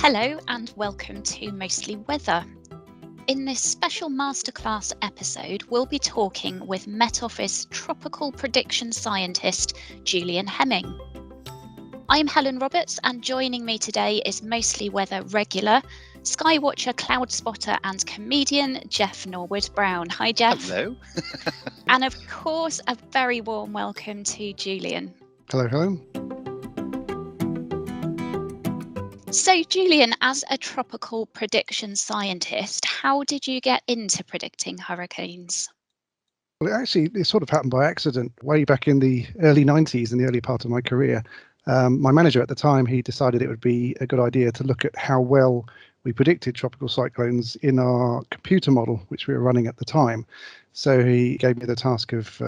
Hello and welcome to Mostly Weather. In this special Masterclass episode, we'll be talking with Met Office tropical prediction scientist Julian Hemming. I'm Helen Roberts, and joining me today is Mostly Weather regular, Skywatcher, cloud spotter and comedian Jeff Norwood Brown. Hi Jeff. Hello. And of course, a very warm welcome to Julian. Hello, Helen. So Julian, as a tropical prediction scientist, how did you get into predicting hurricanes? Well, it sort of happened by accident way back in the early 90s, in the early part of my career. My manager at the time, he decided it would be a good idea to look at how well we predicted tropical cyclones in our computer model, which we were running at the time. So he gave me the task of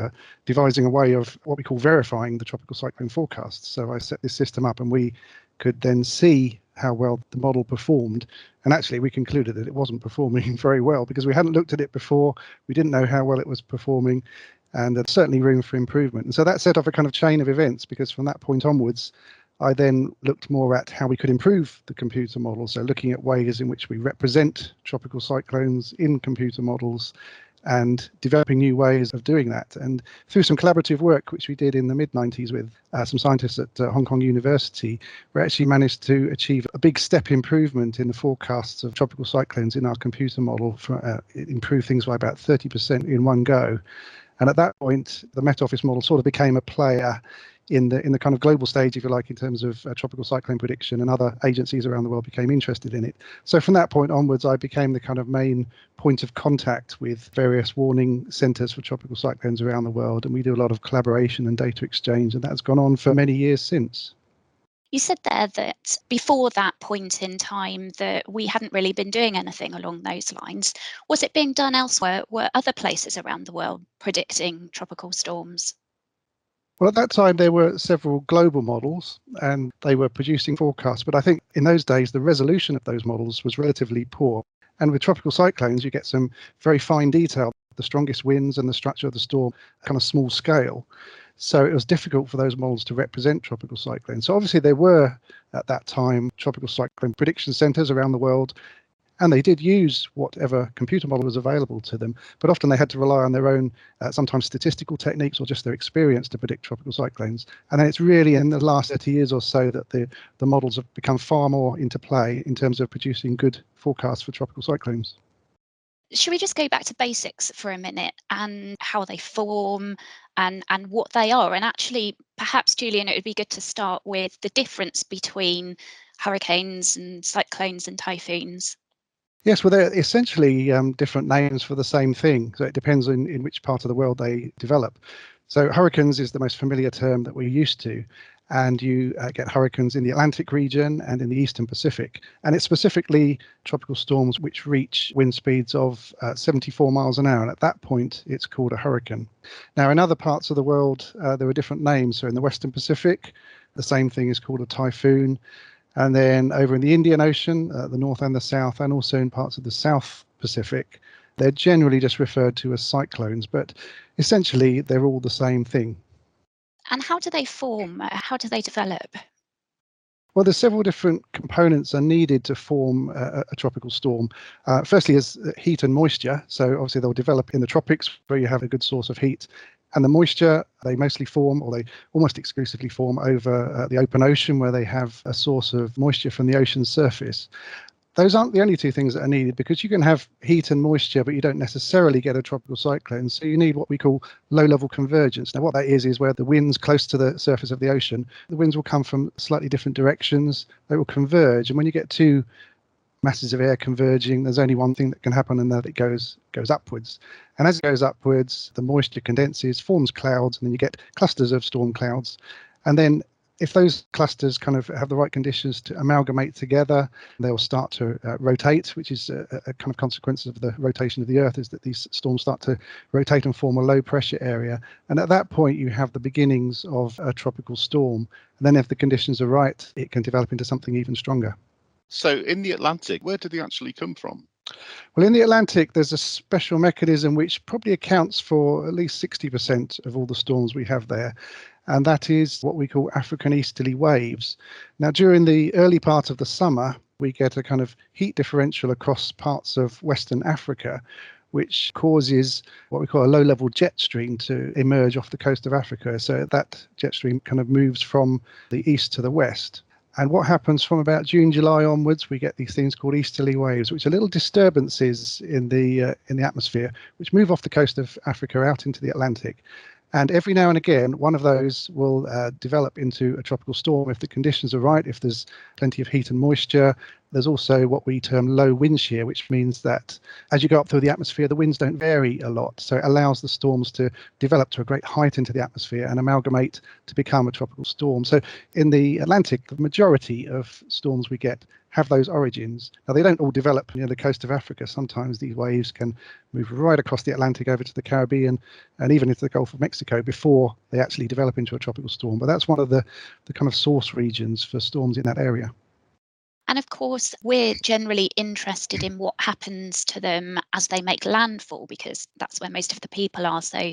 devising a way of what we call verifying the tropical cyclone forecasts. So I set this system up and we could then see how well the model performed. And actually, we concluded that it wasn't performing very well because we hadn't looked at it before. We didn't know how well it was performing, and there's certainly room for improvement. And so that set off a kind of chain of events, because from that point onwards, I then looked more at how we could improve the computer model. So looking at ways in which we represent tropical cyclones in computer models and developing new ways of doing that. And through some collaborative work, which we did in the mid-90s with some scientists at Hong Kong University, we actually managed to achieve a big step improvement in the forecasts of tropical cyclones in our computer model. It improved things by about 30% in one go. And at that point, the Met Office model sort of became a player in the kind of global stage, if you like, in terms of tropical cyclone prediction, and other agencies around the world became interested in it. So from that point onwards, I became the kind of main point of contact with various warning centres for tropical cyclones around the world, and we do a lot of collaboration and data exchange, and that's gone on for many years since. You said there that before that point in time that we hadn't really been doing anything along those lines. Was it being done elsewhere? Were other places around the world predicting tropical storms? Well, at that time, there were several global models and they were producing forecasts. But I think in those days, the resolution of those models was relatively poor. And with tropical cyclones, you get some very fine detail, the strongest winds and the structure of the storm, kind of small scale. So it was difficult for those models to represent tropical cyclones. So obviously there were, at that time, tropical cyclone prediction centres around the world. And they did use whatever computer model was available to them, but often they had to rely on their own, sometimes statistical techniques or just their experience to predict tropical cyclones. And then it's really in the last 30 years or so that the models have become far more into play in terms of producing good forecasts for tropical cyclones. Should we just go back to basics for a minute and how they form and what they are? And actually, perhaps, Julian, it would be good to start with the difference between hurricanes and cyclones and typhoons. Yes, well, they're essentially different names for the same thing. So it depends in which part of the world they develop. So hurricanes is the most familiar term that we're used to. And you get hurricanes in the Atlantic region and in the Eastern Pacific. And it's specifically tropical storms which reach wind speeds of 74 miles an hour. And at that point, it's called a hurricane. Now, in other parts of the world, there are different names. So in the Western Pacific, the same thing is called a typhoon. And then over in the Indian Ocean, the north and the south, and also in parts of the South Pacific, they're generally just referred to as cyclones, but essentially they're all the same thing. And how do they form? How do they develop? Well, there's several different components are needed to form a tropical storm. Firstly is heat and moisture. So obviously they'll develop in the tropics where you have a good source of heat. And the moisture, they mostly form, or they almost exclusively form over the open ocean, where they have a source of moisture from the ocean's surface. Those aren't the only two things that are needed, because you can have heat and moisture, but you don't necessarily get a tropical cyclone. So you need what we call low-level convergence. Now, what that is where the wind's close to the surface of the ocean, the winds will come from slightly different directions. They will converge. And when you get two masses of air converging, there's only one thing that can happen, and that it goes upwards. And as it goes upwards, the moisture condenses, forms clouds, and then you get clusters of storm clouds. And then if those clusters kind of have the right conditions to amalgamate together, they'll start to rotate, which is a kind of consequence of the rotation of the Earth, is that these storms start to rotate and form a low pressure area. And at that point, you have the beginnings of a tropical storm. And then if the conditions are right, it can develop into something even stronger. So in the Atlantic, where do they actually come from? Well, in the Atlantic, there's a special mechanism which probably accounts for at least 60% of all the storms we have there. And that is what we call African easterly waves. Now, during the early part of the summer, we get a kind of heat differential across parts of Western Africa, which causes what we call a low-level jet stream to emerge off the coast of Africa. So that jet stream kind of moves from the east to the west. And what happens from about June, July onwards, we get these things called easterly waves, which are little disturbances in the atmosphere, which move off the coast of Africa out into the Atlantic. And every now and again, one of those will develop into a tropical storm if the conditions are right, if there's plenty of heat and moisture. There's also what we term low wind shear, which means that as you go up through the atmosphere, the winds don't vary a lot. So it allows the storms to develop to a great height into the atmosphere and amalgamate to become a tropical storm. So in the Atlantic, the majority of storms we get have those origins. Now, they don't all develop near the coast of Africa. Sometimes these waves can move right across the Atlantic over to the Caribbean and even into the Gulf of Mexico before they actually develop into a tropical storm. But that's one of the kind of source regions for storms in that area. And of course, we're generally interested in what happens to them as they make landfall, because that's where most of the people are. So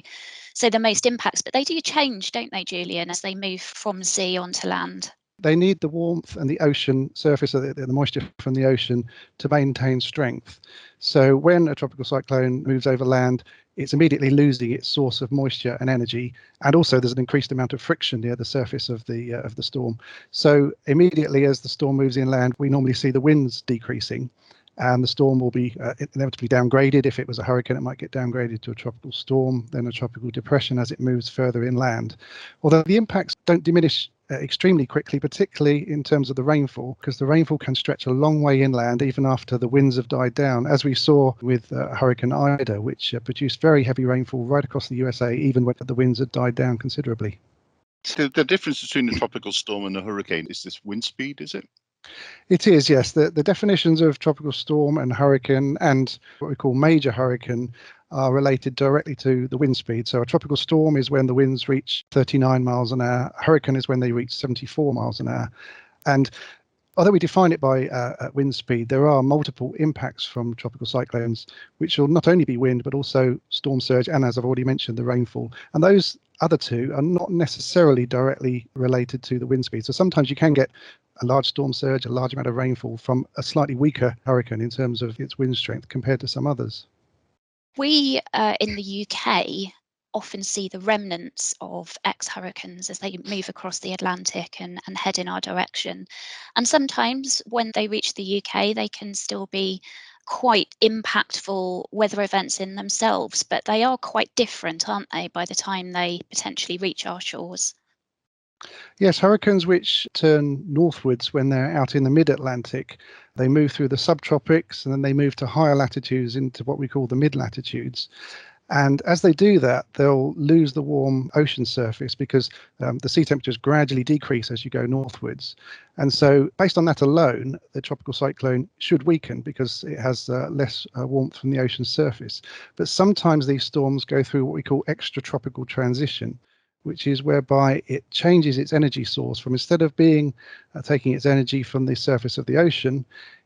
the most impacts, but they do change, don't they, Julian, as they move from sea onto land? They need the warmth and the ocean surface, the moisture from the ocean, to maintain strength. So when a tropical cyclone moves over land, it's immediately losing its source of moisture and energy, and also there's an increased amount of friction near the surface of the storm. So immediately as the storm moves inland, we normally see the winds decreasing, and the storm will be inevitably downgraded. If it was a hurricane, it might get downgraded to a tropical storm, then a tropical depression as it moves further inland. Although the impacts don't diminish extremely quickly, particularly in terms of the rainfall, because the rainfall can stretch a long way inland even after the winds have died down, as we saw with Hurricane Ida, which produced very heavy rainfall right across the USA, even when the winds had died down considerably. The difference between a tropical storm and a hurricane is this wind speed, is it? It is, yes. The definitions of tropical storm and hurricane and what we call major hurricane are related directly to the wind speed. So a tropical storm is when the winds reach 39 miles an hour. A hurricane is when they reach 74 miles an hour. And although we define it by wind speed, there are multiple impacts from tropical cyclones, which will not only be wind, but also storm surge, and as I've already mentioned, the rainfall. And those other two are not necessarily directly related to the wind speed. So sometimes you can get a large storm surge, a large amount of rainfall from a slightly weaker hurricane in terms of its wind strength compared to some others. We in the UK often see the remnants of ex-hurricanes as they move across the Atlantic and head in our direction. And sometimes when they reach the UK, they can still be quite impactful weather events in themselves, but they are quite different, aren't they, by the time they potentially reach our shores? Yes, hurricanes which turn northwards when they're out in the mid-Atlantic, they move through the subtropics and then they move to higher latitudes into what we call the mid-latitudes. And as they do that, they'll lose the warm ocean surface because the sea temperatures gradually decrease as you go northwards. And so based on that alone, the tropical cyclone should weaken because it has less warmth from the ocean surface. But sometimes these storms go through what we call extratropical transition, which is whereby it changes its energy source from, instead of being taking its energy from the surface of the ocean,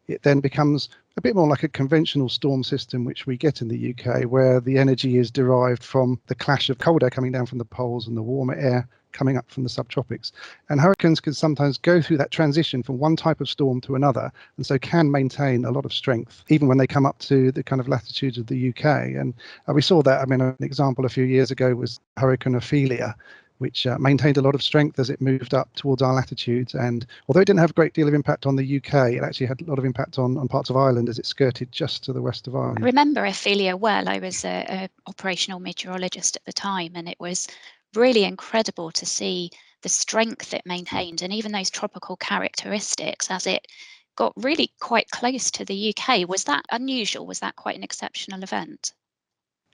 it then becomes a bit more like a conventional storm system, which we get in the UK, where the energy is derived from the clash of cold air coming down from the poles and the warmer air coming up from the subtropics. And hurricanes can sometimes go through that transition from one type of storm to another, and so can maintain a lot of strength, even when they come up to the kind of latitudes of the UK. And we saw that, I mean, an example a few years ago was Hurricane Ophelia, which maintained a lot of strength as it moved up towards our latitudes. And although it didn't have a great deal of impact on the UK, it actually had a lot of impact on parts of Ireland as it skirted just to the west of Ireland. I remember Ophelia well. I was a operational meteorologist at the time, and it was really incredible to see the strength it maintained and even those tropical characteristics as it got really quite close to the UK. Was that unusual? Was that quite an exceptional event?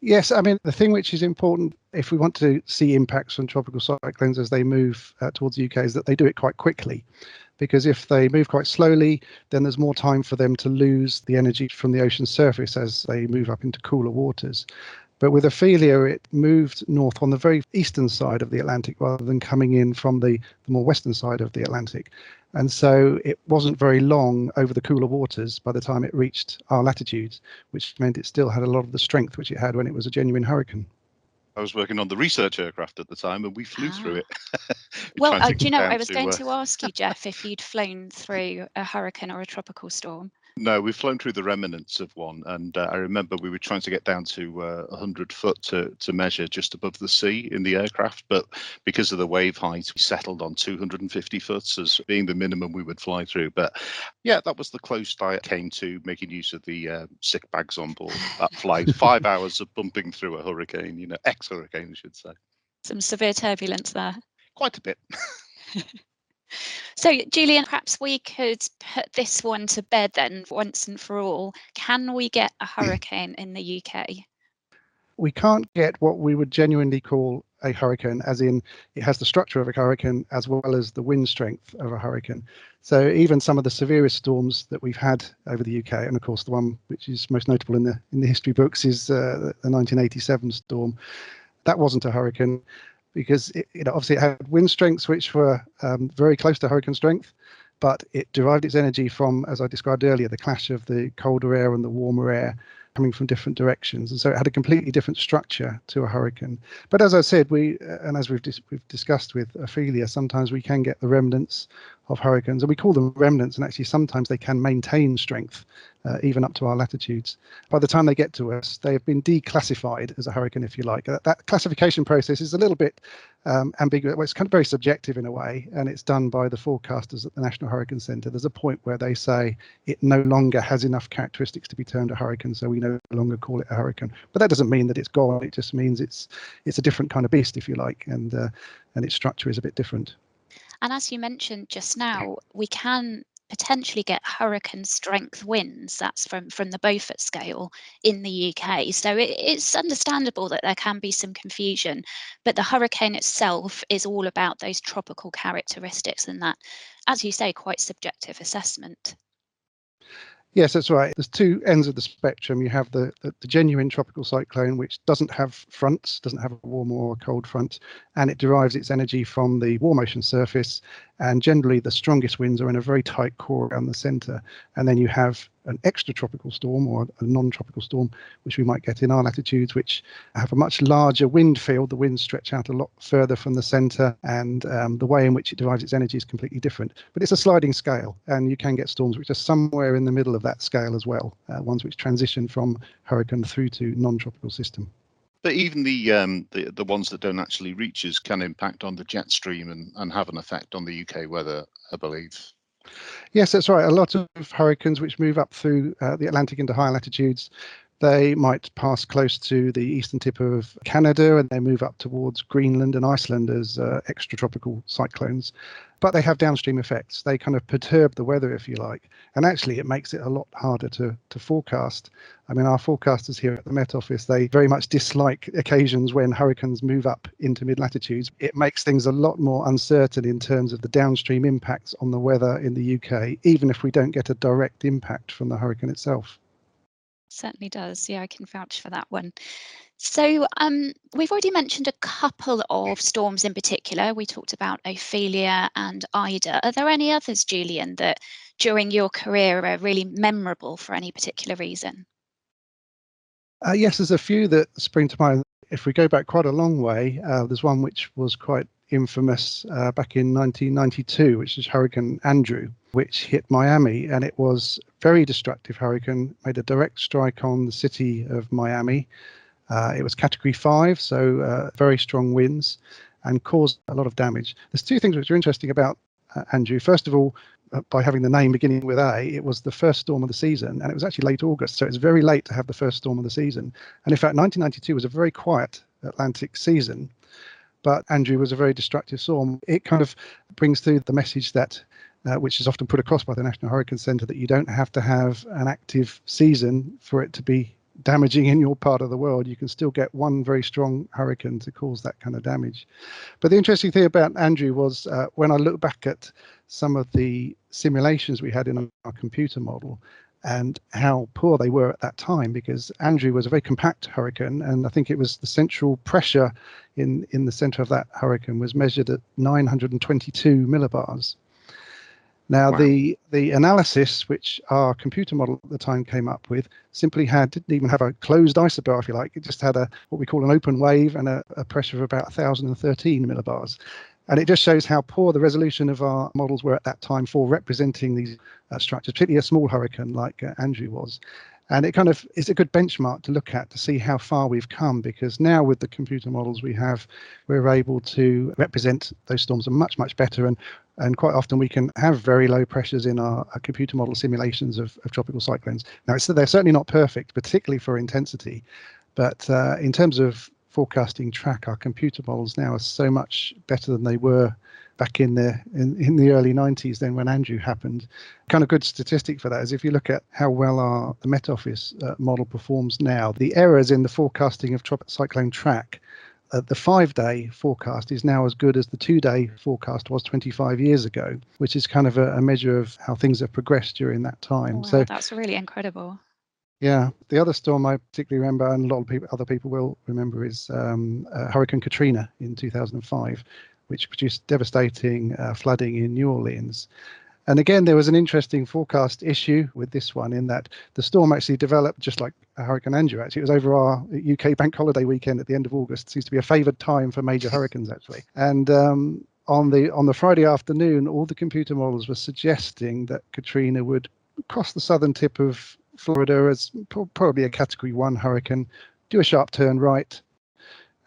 Yes, I mean, the thing which is important if we want to see impacts from tropical cyclones as they move towards the UK is that they do it quite quickly. Because if they move quite slowly, then there's more time for them to lose the energy from the ocean surface as they move up into cooler waters. But with Ophelia, it moved north on the very eastern side of the Atlantic rather than coming in from the more western side of the Atlantic. And so it wasn't very long over the cooler waters by the time it reached our latitudes, which meant it still had a lot of the strength which it had when it was a genuine hurricane. I was working on the research aircraft at the time, and we flew through it. Well, Trying to do you get know, down I was going to, to ask you, Jeff, if you'd flown through a hurricane or a tropical storm. No, we've flown through the remnants of one, and I remember we were trying to get down to 100 foot to measure just above the sea in the aircraft, but because of the wave height, we settled on 250 foot as being the minimum we would fly through. But yeah, that was the closest I came to making use of the sick bags on board. That flight, 5 hours of bumping through a hurricane, ex-hurricane, I should say. Some severe turbulence there. Quite a bit. So, Julian, perhaps we could put this one to bed then once and for all. Can we get a hurricane in the UK? We can't get what we would genuinely call a hurricane, as in it has the structure of a hurricane as well as the wind strength of a hurricane. So even some of the severest storms that we've had over the UK, and of course the one which is most notable in the history books is the 1987 storm, that wasn't a hurricane, because obviously it had wind strengths which were very close to hurricane strength, but it derived its energy from, as I described earlier, the clash of the colder air and the warmer air coming from different directions, and so it had a completely different structure to a hurricane. But as I said, and as we've discussed with Ophelia, sometimes we can get the remnants of hurricanes, and we call them remnants, and actually sometimes they can maintain strength even up to our latitudes. By the time they get to us, they have been declassified as a hurricane, if you like. That classification process is a little bit ambiguous. Well, it's kind of very subjective in a way, and it's done by the forecasters at the National Hurricane Centre. There's a point where they say it no longer has enough characteristics to be termed a hurricane, so we no longer call it a hurricane. But that doesn't mean that it's gone. It just means it's a different kind of beast, if you like, and its structure is a bit different. And as you mentioned just now, we can potentially get hurricane strength winds. That's from the Beaufort scale in the UK. So it's understandable that there can be some confusion, but the hurricane itself is all about those tropical characteristics, and that, as you say, quite subjective assessment. Yes, that's right. There's two ends of the spectrum. You have the genuine tropical cyclone, which doesn't have fronts, doesn't have a warm or a cold front, and it derives its energy from the warm ocean surface. And generally, the strongest winds are in a very tight core around the centre. And then you have an extratropical storm or a non-tropical storm, which we might get in our latitudes, which have a much larger wind field. The winds stretch out a lot further from the centre, and the way in which it derives its energy is completely different. But it's a sliding scale, and you can get storms which are somewhere in the middle of that scale as well, ones which transition from hurricane through to non-tropical system. But even the ones that don't actually reach us can impact on the jet stream and have an effect on the UK weather, I believe. Yes, that's right. A lot of hurricanes which move up through the Atlantic into higher latitudes, they might pass close to the eastern tip of Canada, and they move up towards Greenland and Iceland as extratropical cyclones. But they have downstream effects. They kind of perturb the weather, if you like. And actually, it makes it a lot harder to forecast. I mean, our forecasters here at the Met Office, they very much dislike occasions when hurricanes move up into mid-latitudes. It makes things a lot more uncertain in terms of the downstream impacts on the weather in the UK, even if we don't get a direct impact from the hurricane itself. Certainly does. Yeah, I can vouch for that one. So we've already mentioned a couple of storms in particular. We talked about Ophelia and Ida. Are there any others, Julian, that during your career are really memorable for any particular reason? Yes, there's a few that spring to mind. If we go back quite a long way, there's one which was quite infamous back in 1992, which is Hurricane Andrew, which hit Miami, and it was a very destructive hurricane, made a direct strike on the city of Miami. It was Category 5, so very strong winds, and caused a lot of damage. There's two things which are interesting about Andrew. First of all, by having the name beginning with A, it was the first storm of the season, and it was actually late August, so it's very late to have the first storm of the season. And in fact, 1992 was a very quiet Atlantic season, but Andrew was a very destructive storm. It kind of brings through the message that, which is often put across by the National Hurricane Centre, that you don't have to have an active season for it to be damaging in your part of the world. You can still get one very strong hurricane to cause that kind of damage. But the interesting thing about Andrew was when I look back at some of the simulations we had in our computer model and how poor they were at that time, because Andrew was a very compact hurricane, and I think it was the central pressure in the center of that hurricane was measured at 922 millibars. Now, Wow. the analysis which our computer model at the time came up with simply didn't even have a closed isobar, if you like. It just had what we call an open wave and a pressure of about 1,013 millibars. And it just shows how poor the resolution of our models were at that time for representing these structures, particularly a small hurricane like Andrew was. And it kind of is a good benchmark to look at to see how far we've come, because now with the computer models we have, we're able to represent those storms much, much better. And quite often we can have very low pressures in our computer model simulations of tropical cyclones. Now, they're certainly not perfect, particularly for intensity. But in terms of forecasting track, our computer models now are so much better than they were back in the early 90s, then when Andrew happened. Kind of good statistic for that is if you look at how well the Met Office model performs now, the errors in the forecasting of tropical cyclone track, the 5-day forecast is now as good as the 2-day forecast was 25 years ago, which is kind of a measure of how things have progressed during that time. Wow, So that's really incredible. yeah, the other storm I particularly remember, and a lot of other people will remember, is Hurricane Katrina in 2005, which produced devastating flooding in New Orleans. And again, there was an interesting forecast issue with this one in that the storm actually developed just like Hurricane Andrew. Actually, it was over our UK bank holiday weekend at the end of August. It seems to be a favoured time for major hurricanes, actually. And on the Friday afternoon, all the computer models were suggesting that Katrina would cross the southern tip of Florida as probably a Category 1 hurricane, do a sharp turn right,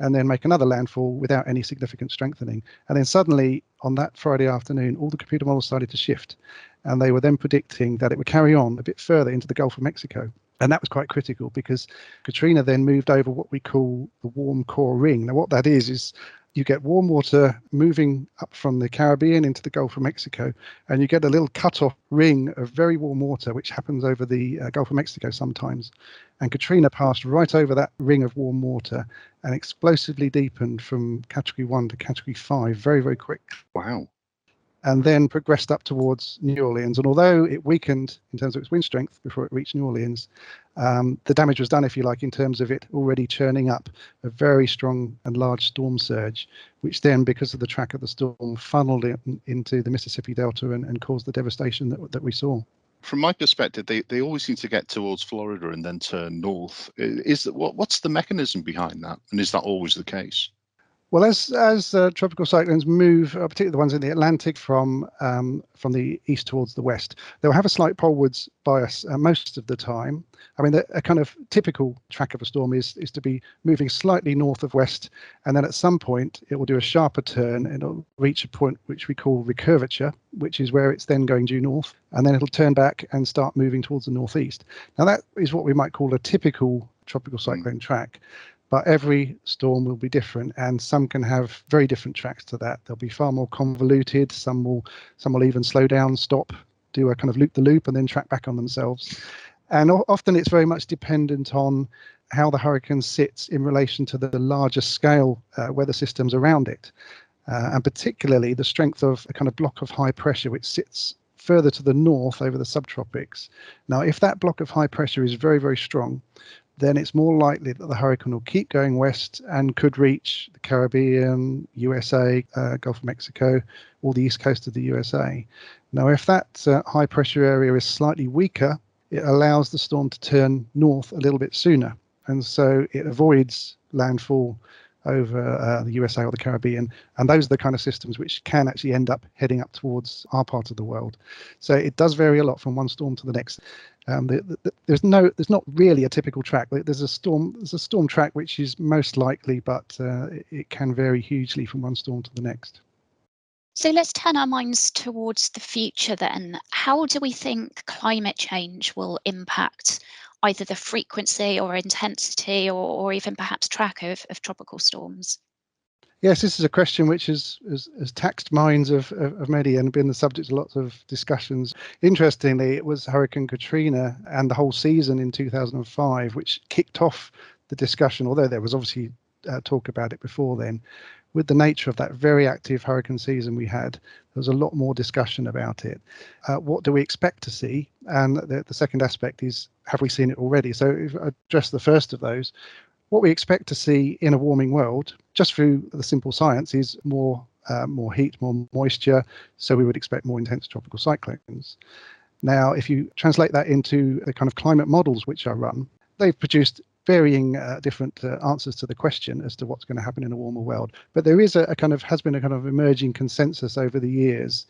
and then make another landfall without any significant strengthening. And then suddenly, on that Friday afternoon, all the computer models started to shift. And they were then predicting that it would carry on a bit further into the Gulf of Mexico. And that was quite critical because Katrina then moved over what we call the warm core ring. Now, what that is you get warm water moving up from the Caribbean into the Gulf of Mexico, and you get a little cut-off ring of very warm water, which happens over the Gulf of Mexico sometimes. And Katrina passed right over that ring of warm water and explosively deepened from Category 1 to Category 5 very, very quick. Wow. And then progressed up towards New Orleans. And although it weakened in terms of its wind strength before it reached New Orleans, the damage was done, if you like, in terms of it already churning up a very strong and large storm surge, which then, because of the track of the storm, funneled it into the Mississippi Delta and caused the devastation that we saw. From my perspective, they always seem to get towards Florida and then turn north. What's the mechanism behind that? And is that always the case? Well, as tropical cyclones move, particularly the ones in the Atlantic from the east towards the west, they'll have a slight polewards bias most of the time. I mean, a kind of typical track of a storm is to be moving slightly north of west, and then at some point it will do a sharper turn and it'll reach a point which we call recurvature, which is where it's then going due north, and then it'll turn back and start moving towards the northeast. Now, that is what we might call a typical tropical cyclone track. But every storm will be different, and some can have very different tracks to that. They'll be far more convoluted. Some will even slow down, stop, do a kind of loop-the-loop, and then track back on themselves. And often it's very much dependent on how the hurricane sits in relation to the larger scale weather systems around it, and particularly the strength of a kind of block of high pressure which sits further to the north over the subtropics. Now, if that block of high pressure is very, very strong, then it's more likely that the hurricane will keep going west and could reach the Caribbean, USA, Gulf of Mexico, or the east coast of the USA. Now, if that high pressure area is slightly weaker, it allows the storm to turn north a little bit sooner. And so it avoids landfall over the USA or the Caribbean. And those are the kind of systems which can actually end up heading up towards our part of the world. So it does vary a lot from one storm to the next. There's not really a typical track. There's a storm track which is most likely, but it can vary hugely from one storm to the next. So let's turn our minds towards the future then. How do we think climate change will impact either the frequency or intensity or even perhaps track of tropical storms? Yes, this is a question which has taxed minds of many and been the subject of lots of discussions. Interestingly, it was Hurricane Katrina and the whole season in 2005 which kicked off the discussion, although there was obviously talk about it before then. With the nature of that very active hurricane season we had, there was a lot more discussion about it. What do we expect to see? And the second aspect is, have we seen it already? So if I address the first of those, what we expect to see in a warming world, just through the simple science, is more more heat, more moisture, so we would expect more intense tropical cyclones. Now, if you translate that into the kind of climate models which are run, they've produced varying different answers to the question as to what's going to happen in a warmer world. But there is has been a kind of emerging consensus over the years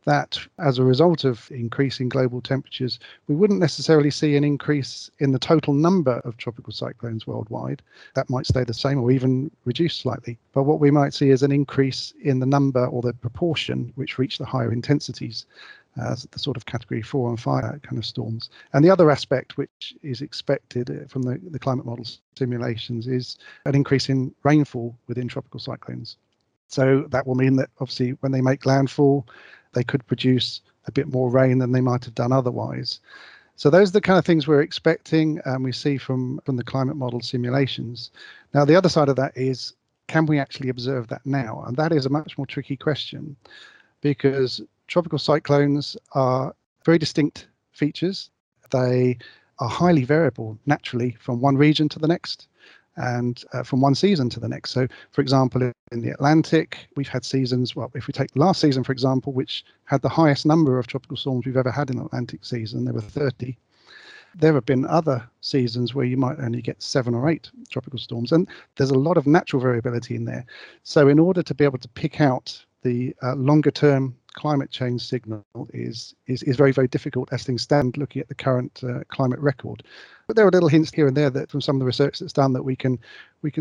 that as a result of increasing global temperatures, we wouldn't necessarily see an increase in the total number of tropical cyclones worldwide. That might stay the same or even reduce slightly. But what we might see is an increase in the number or the proportion which reach the higher intensities, the sort of category 4 and 5 kind of storms. And the other aspect which is expected from the climate model simulations is an increase in rainfall within tropical cyclones. So that will mean that obviously when they make landfall, they could produce a bit more rain than they might have done otherwise. So those are the kind of things we're expecting, and we see from the climate model simulations. Now, the other side of that is, can we actually observe that now? And that is a much more tricky question, because tropical cyclones are very distinct features. They are highly variable naturally from one region to the next, and from one season to the next. So, for example, in the Atlantic, we've had seasons, well, if we take last season, for example, which had the highest number of tropical storms we've ever had in the Atlantic season, there were 30. There have been other seasons where you might only get 7 or 8 tropical storms, and there's a lot of natural variability in there. So in order to be able to pick out the longer term climate change signal is very, very difficult as things stand, looking at the current climate record. But there are little hints here and there that from some of the research that's done that we can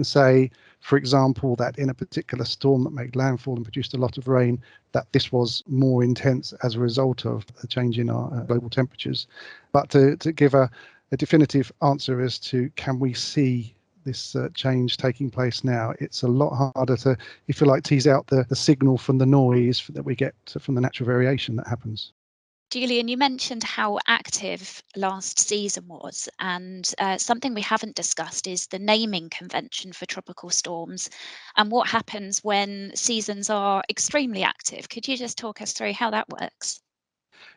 say, for example, that in a particular storm that made landfall and produced a lot of rain, that this was more intense as a result of the change in our global temperatures. But to give a definitive answer as to can we see this change taking place now, it's a lot harder to, if you like, tease out the signal from the noise that we get from the natural variation that happens. Julian, you mentioned how active last season was, and something we haven't discussed is the naming convention for tropical storms and what happens when seasons are extremely active. Could you just talk us through how that works?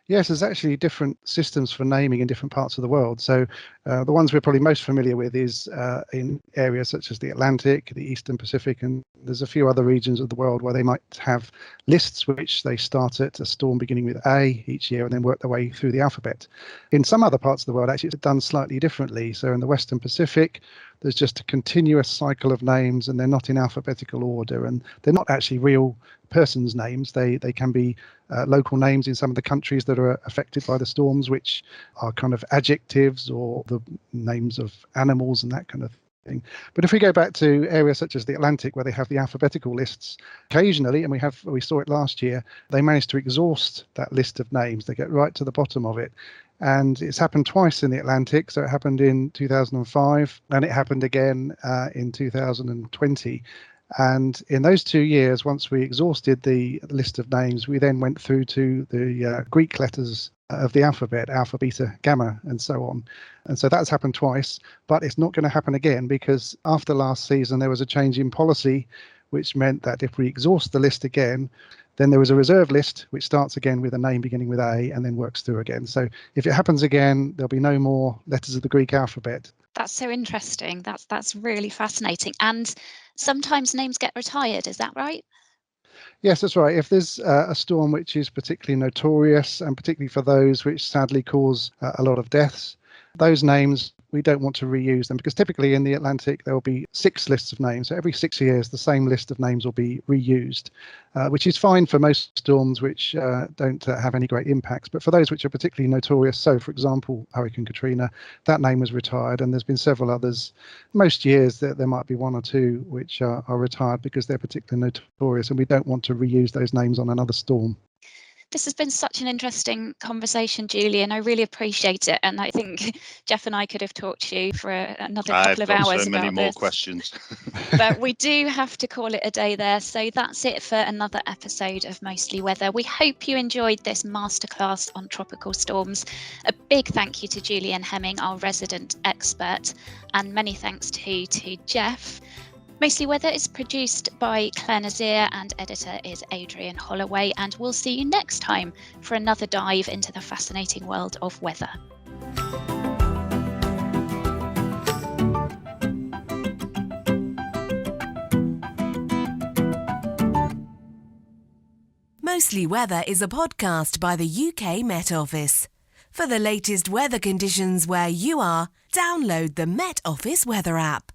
Yes, there's actually different systems for naming in different parts of the world. So the ones we're probably most familiar with is in areas such as the Atlantic, the Eastern Pacific, and there's a few other regions of the world where they might have lists which they start at a storm beginning with A each year and then work their way through the alphabet. In some other parts of the world, actually, it's done slightly differently. So in the Western Pacific, there's just a continuous cycle of names, and they're not in alphabetical order, and they're not actually real persons' names. They can be local names in some of the countries that are affected by the storms, which are kind of adjectives or the names of animals and that kind of thing. But if we go back to areas such as the Atlantic, where they have the alphabetical lists, occasionally, and we saw it last year, they managed to exhaust that list of names. They get right to the bottom of it. And it's happened twice in the Atlantic. So it happened in 2005 and it happened again in 2020. And in those 2 years, once we exhausted the list of names, we then went through to the Greek letters of the alphabet, alpha, beta, gamma, and so on. And so that's happened twice, but it's not going to happen again, because after last season, there was a change in policy, which meant that if we exhaust the list again, then there was a reserve list, which starts again with a name beginning with A and then works through again. So if it happens again, there'll be no more letters of the Greek alphabet. That's so interesting. That's really fascinating. And sometimes names get retired, is that right? Yes, that's right. If there's a storm which is particularly notorious, and particularly for those which sadly cause a lot of deaths, those names, we don't want to reuse them, because typically in the Atlantic there will be 6 lists of names. So every 6 years the same list of names will be reused, which is fine for most storms which don't have any great impacts. But for those which are particularly notorious, so for example Hurricane Katrina, that name was retired, and there's been several others. Most years there might be 1 or 2 which are retired because they're particularly notorious, and we don't want to reuse those names on another storm. This has been such an interesting conversation, Julian. I really appreciate it. And I think Jeff and I could have talked to you for another couple of hours about this. I've got so many more questions. But we do have to call it a day there. So that's it for another episode of Mostly Weather. We hope you enjoyed this masterclass on tropical storms. A big thank you to Julian Hemming, our resident expert, and many thanks to Jeff. Mostly Weather is produced by Clare, Nasir, and editor is Adrian, Holloway, and we'll see you next time for another dive into the fascinating world of weather. Mostly Weather is a podcast by the UK Met Office. For the latest weather conditions where you are, download the Met Office weather app.